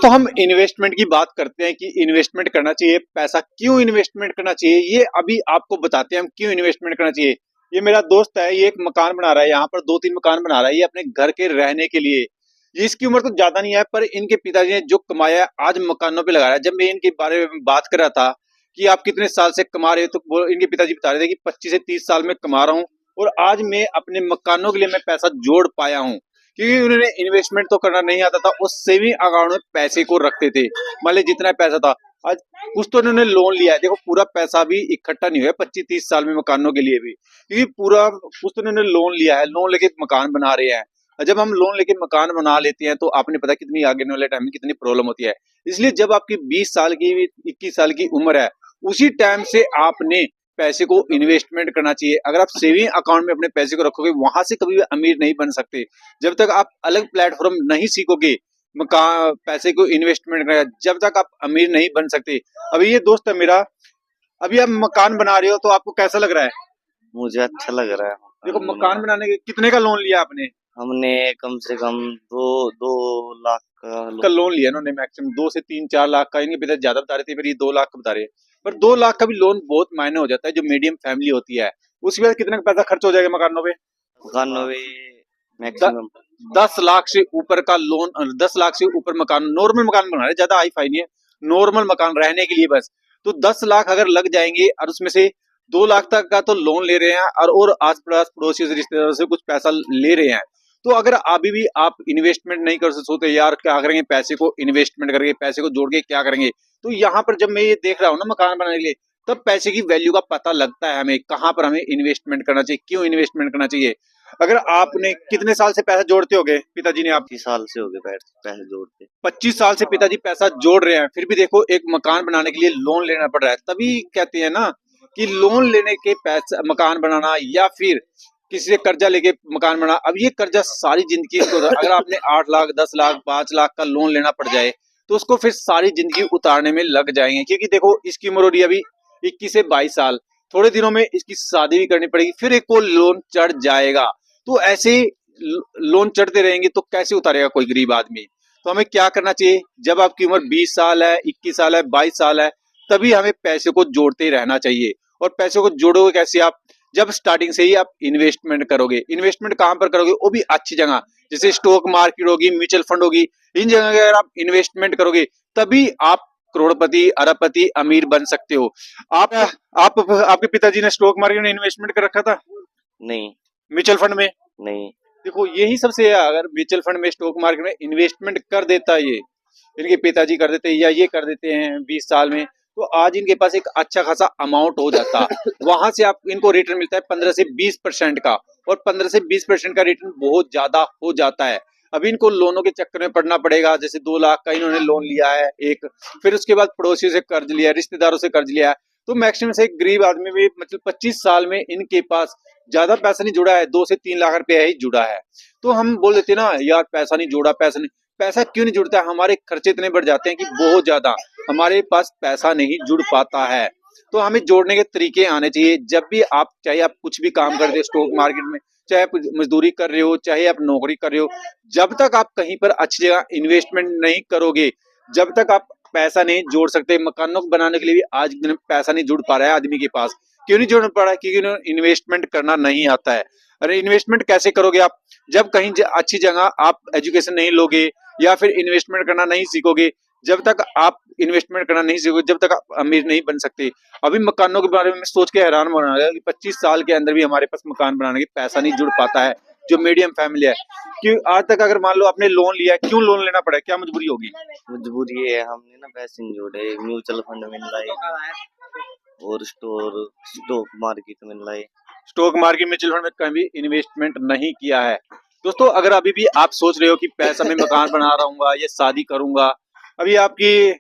दोस्तों हम इन्वेस्टमेंट की बात करते हैं कि इन्वेस्टमेंट करना चाहिए, पैसा क्यों इन्वेस्टमेंट करना चाहिए, ये अभी आपको बताते हैं हम क्यों इन्वेस्टमेंट करना चाहिए। ये मेरा दोस्त है, ये एक मकान बना रहा है, यहाँ पर 2-3 मकान बना रहा है, ये अपने घर के रहने के लिए। ये इसकी उम्र तो ज्यादा नहीं है, पर इनके पिताजी ने जो कमाया है, आज मकानों पे लगा रहा है। जब मैं इनके बारे में बात कर रहा था कि आप कितने साल से कमा रहे हो, तो इनके पिताजी बता रहे थे कि 25 से 30 साल में कमा रहा हूँ और आज मैं अपने मकानों के लिए मैं पैसा जोड़ पाया हूँ। क्योंकि उन्होंने इन्वेस्टमेंट तो करना नहीं आता था, उस सेविंग अकाउंट में पैसे को रखते थे। मान लीजिए जितना पैसा था, आज कुछ तो उन्होंने लोन लिया है। देखो पूरा पैसा भी इकट्ठा नहीं हुआ 25-30 साल में मकानों के लिए भी, क्योंकि पूरा कुछ तो उन्होंने लोन लिया है, लोन लेके मकान बना रहे हैं। और जब हम लोन लेके मकान बना लेते हैं तो आपने पता कितनी आगे वाले टाइम में कितनी प्रॉब्लम होती है। इसलिए जब आपकी 20 साल की 21 साल की उम्र है, उसी टाइम से आपने पैसे को इन्वेस्टमेंट करना चाहिए। अगर आप सेविंग अकाउंट में अपने पैसे को रखोगे, वहां से कभी भी अमीर नहीं बन सकते। जब तक आप अलग प्लेटफॉर्म नहीं सीखोगे पैसे को इन्वेस्टमेंट करना, जब तक आप अमीर नहीं बन सकते। अभी ये दोस्त है मेरा, अभी आप मकान बना रहे हो तो आपको कैसा लग रहा है? मुझे अच्छा लग रहा है। देखो मकान बनाने के कितने का लोन लिया आपने? हमने कम से कम दो लाख का लोन लिया उन्होंने, मैक्सिमम 2 से 3-4 लाख का। इनके पिता ज्यादा बता रहे थे, फिर ये 2 लाख का बता रहे हैं। पर 2 लाख का भी लोन बहुत मायने हो जाता है जो मीडियम फैमिली होती है। उसके बाद कितना पैसा खर्च हो जाएगा मकानों पे? मैक्सिमम 10 लाख से ऊपर का लोन, 10 लाख से ऊपर मकान, नॉर्मल मकान बना रहे, ज्यादा हाई फाई नहीं है, नॉर्मल मकान रहने के लिए बस। तो 10 लाख अगर लग जाएंगे और उसमें से 2 लाख तक का तो लोन ले रहे हैं और आस पड़ोस पड़ोसी रिश्तेदारों से कुछ पैसा ले रहे हैं। तो अगर अभी भी आप इन्वेस्टमेंट नहीं कर सकते, यार क्या करेंगे पैसे को इन्वेस्टमेंट करके, पैसे को जोड़ के क्या करेंगे, तो यहाँ पर जब मैं ये देख रहा हूँ ना मकान बनाने के लिए, तब पैसे की वैल्यू का पता लगता है हमें, कहाँ पर हमें इन्वेस्टमेंट करना चाहिए, क्यों इन्वेस्टमेंट करना चाहिए। अगर आपने कितने साल से पैसा जोड़ते होगे? पिताजी ने आप 25 साल से हो गए पैसे जोड़ते। 25 साल से पिताजी पैसा जोड़ रहे हैं, फिर भी देखो एक मकान बनाने के लिए लोन लेना पड़ रहा है। तभी कहते हैं ना कि लोन लेने के पैसा मकान बनाना या फिर किसी से कर्जा लेके मकान बना, अब ये कर्जा सारी जिंदगी को, अगर आपने 8 लाख 10 लाख 5 लाख का लोन लेना पड़ जाए तो उसको फिर सारी जिंदगी उतारने में लग जाएंगे। क्योंकि देखो इसकी उम्र हो रही है अभी 21 से 22 साल, थोड़े दिनों में इसकी शादी भी करनी पड़ेगी, फिर एक को लोन चढ़ जाएगा। तो ऐसे लोन चढ़ते रहेंगे तो कैसे उतारेगा कोई गरीब आदमी। तो हमें क्या करना चाहिए, जब आपकी उम्र 20 साल है, 21 साल है, 22 साल है, तभी हमें पैसे को जोड़ते रहना चाहिए। और पैसे को जोड़ोगे कैसे आप? जब स्टार्टिंग से ही आप इन्वेस्टमेंट करोगे। इन्वेस्टमेंट कहां पर करोगे? वो भी अच्छी जगह, जैसे स्टॉक मार्केट होगी, म्यूचुअल फंड होगी, इन जगह अगर आप इन्वेस्टमेंट करोगे तभी आप करोड़पति, अरबपति, अमीर बन सकते हो। आप आपके पिताजी ने स्टॉक मार्केट में इन्वेस्टमेंट कर रखा था? नहीं। म्यूचुअल फंड में? नहीं। देखो यही सबसे, अगर म्यूचुअल फंड में स्टॉक मार्केट में इन्वेस्टमेंट कर देता ये, इनके पिताजी कर देते या ये कर देते हैं 20 साल में, तो आज इनके पास एक अच्छा खासा अमाउंट हो जाता। वहां से आप इनको रिटर्न मिलता है 15 से 20% का, और 15 से 20% का रिटर्न बहुत ज्यादा हो जाता है। अभी इनको लोनों के चक्कर में पड़ना पड़ेगा। जैसे 2 लाख का इन्होंने लोन लिया है एक, फिर उसके बाद पड़ोसियों से कर्ज लिया है, रिश्तेदारों से कर्ज लिया है। तो मैक्सिमम से एक गरीब आदमी भी मतलब 25 साल में इनके पास ज्यादा पैसा नहीं जुड़ा है, 2 से 3 लाख रुपया ही जुड़ा है। तो हम बोल देते ना यार पैसा नहीं जुड़ा, पैसा नहीं, पैसा क्यों नहीं जुड़ता है? हमारे खर्चे इतने बढ़ जाते हैं कि बहुत ज्यादा हमारे पास पैसा नहीं जुड़ पाता है। तो हमें जोड़ने के तरीके आने चाहिए। जब भी आप, चाहे आप कुछ भी काम करते हो स्टॉक मार्केट में, चाहे आप मजदूरी कर रहे हो, चाहे आप नौकरी कर रहे हो, जब तक आप कहीं पर अच्छी जगह इन्वेस्टमेंट नहीं करोगे, जब तक आप पैसा नहीं जोड़ सकते। मकानों को बनाने के लिए भी आज दिन पैसा नहीं जुड़ पा रहा है आदमी के पास। क्यों नहीं जुड़ पा रहा है? क्योंकि इन्वेस्टमेंट करना नहीं आता है। अरे इन्वेस्टमेंट कैसे करोगे आप? जब कहीं अच्छी जगह आप एजुकेशन नहीं लोगे या फिर इन्वेस्टमेंट करना नहीं सीखोगे, जब तक आप इन्वेस्टमेंट करना नहीं सीखोगे, जब तक आप अमीर नहीं बन सकते। अभी मकानों के बारे में सोच के हैरान हो रहा है कि 25 साल के अंदर भी हमारे पास मकान बनाने की पैसा नहीं जुड़ पाता है, जो मीडियम फैमिली है। क्यों आज तक अगर मान लो आपने लोन लिया, क्यों लोन लेना पड़ा? क्या मजबूरी होगी? मजबूरी है, हमने ना पैसे नहीं जोड़े, म्यूचुअल फंड में लाए और स्टॉक मार्केट में लाए। स्टॉक मार्केट, म्यूचुअल फंड में कभी इन्वेस्टमेंट नहीं किया है। दोस्तों अगर अभी भी आप सोच रहे हो कि पैसा मैं मकान बना रहा हूँ या शादी करूंगा, अभी आपकी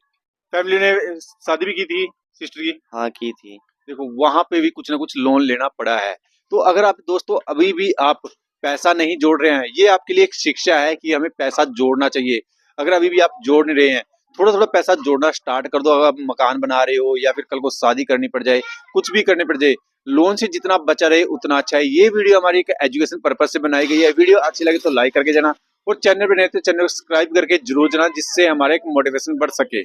फैमिली ने शादी भी की थी सिस्टर की? हाँ की थी। देखो वहां पे भी कुछ ना कुछ लोन लेना पड़ा है। तो अगर आप दोस्तों अभी भी आप पैसा नहीं जोड़ रहे हैं, ये आपके लिए एक शिक्षा है कि हमें पैसा जोड़ना चाहिए। अगर अभी भी आप जोड़ नहीं रहे हैं, थोड़ा थोड़ा पैसा जोड़ना स्टार्ट कर दो। अगर आप मकान बना रहे हो या फिर कल को शादी करनी पड़ जाए, कुछ भी करने पड़ जाए, लोन से जितना बचा रहे उतना अच्छा है। ये वीडियो हमारी एक एजुकेशन पर्पज से बनाई गई है। वीडियो अच्छी लगे तो लाइक करके जाना और चैनल पे नए तो चैनल को सब्सक्राइब करके जरूर जाना, जिससे हमारा एक मोटिवेशन बढ़ सके।